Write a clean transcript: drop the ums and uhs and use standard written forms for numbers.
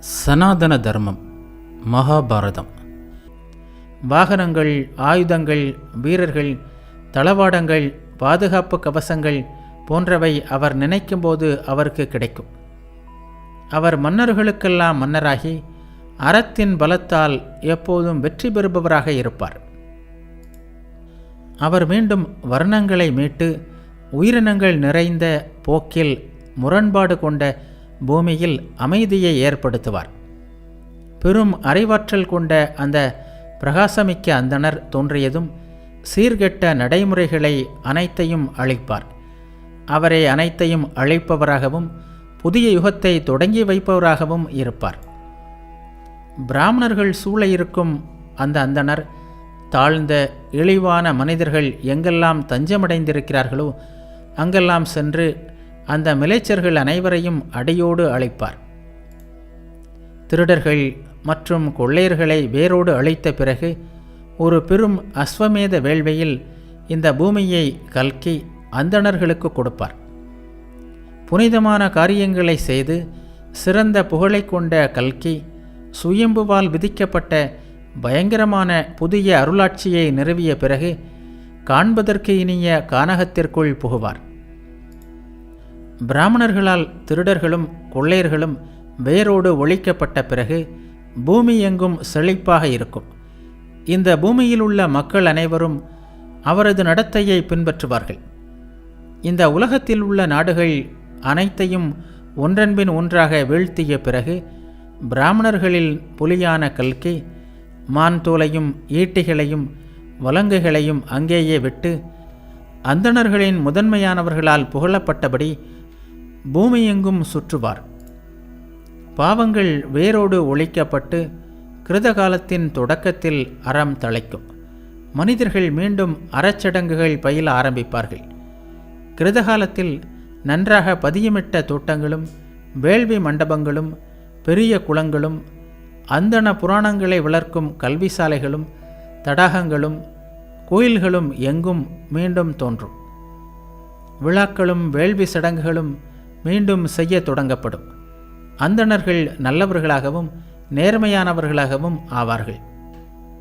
சனாதன தர்மம். மகாபாரதம். வாகனங்கள், ஆயுதங்கள், வீரர்கள், தளவாடங்கள், பாதுகாப்பு கவசங்கள் போன்றவை அவர் நினைக்கும்போது அவருக்கு கிடைக்கும். அவர் மன்னர்களுக்கெல்லாம் மன்னராகி அறத்தின் பலத்தால் எப்போதும் வெற்றி பெறுபவராக இருப்பார். அவர் மீண்டும் வர்ணங்களை மீட்டு உயிரினங்கள் நிறைந்த போக்கில் முரண்பாடு கொண்ட பூமியில் அமைதியை ஏற்படுத்துவார். பெரும் அறிவாற்றல் கொண்ட அந்த பிரகாசமிக்க அந்தணர் தோன்றியதும் சீர்கெட்ட நடைமுறைகளை அனைத்தையும் அழிப்பார். அவரை அனைத்தையும் அழிப்பவராகவும் புதிய யுகத்தை தொடங்கி வைப்பவராகவும் இருப்பார். பிராமணர்கள் சூழ இருக்கும் அந்த அந்தணர் தாழ்ந்த இழிவான மனிதர்கள் எங்கெல்லாம் தஞ்சமடைந்திருக்கிறார்களோ அங்கெல்லாம் சென்று அந்த மிலைச்சர்கள் அனைவரையும் அடியோடு அழிப்பார். திருடர்கள் மற்றும் கொள்ளையர்களை வேரோடு அழித்த பிறகு ஒரு பெரும் அஸ்வமேத வேள்வியில் இந்த பூமியை கல்கி அந்தணர்களுக்கு கொடுப்பார். புனிதமான காரியங்களை செய்து சிறந்த புகழை கொண்ட கல்கி சுயம்புவால் விதிக்கப்பட்ட பயங்கரமான புதிய அருளாட்சியை நிறுவிய பிறகு காண்பதற்கு இனிய கானகத்திற்குள் புகுவார். பிராமணர்களால் திருடர்களும் கொள்ளையர்களும் வேரோடு ஒழிக்கப்பட்ட பிறகு பூமி எங்கும் செழிப்பாக இருக்கும். இந்த பூமியில் உள்ள மக்கள் அனைவரும் அவரது நடத்தையை பின்பற்றுவார்கள். இந்த உலகத்தில் உள்ள நாடுகள் அனைத்தையும் ஒன்றன்பின் ஒன்றாக வீழ்த்திய பிறகு பிராமணர்களில் புலியான கல்கி மான் தோலையும் ஈட்டிகளையும் வலங்குகளையும் அங்கேயே விட்டு அந்தணர்களின் முதன்மையானவர்களால் புகழப்பட்டபடி பூமியெங்கும் சுற்றுவார். பாவங்கள் வேரோடு ஒழிக்கப்பட்டு கிருதகாலத்தின் தொடக்கத்தில் அறம் தழைக்கும். மனிதர்கள் மீண்டும் அறச்சடங்குகள் பயில ஆரம்பிப்பார்கள். கிருதகாலத்தில் நன்றாக பதியமிட்ட தோட்டங்களும் வேள்வி மண்டபங்களும் பெரிய குளங்களும் அந்தண புராணங்களை வளர்க்கும் கல்விசாலைகளும் தடாகங்களும் கோயில்களும் எங்கும் மீண்டும் தோன்றும். விழாக்களும் வேள்வி சடங்குகளும் மீண்டும் செய்ய தொடங்கப்படும். அந்தணர்கள் நல்லவர்களாகவும் நேர்மையானவர்களாகவும் ஆவார்கள்.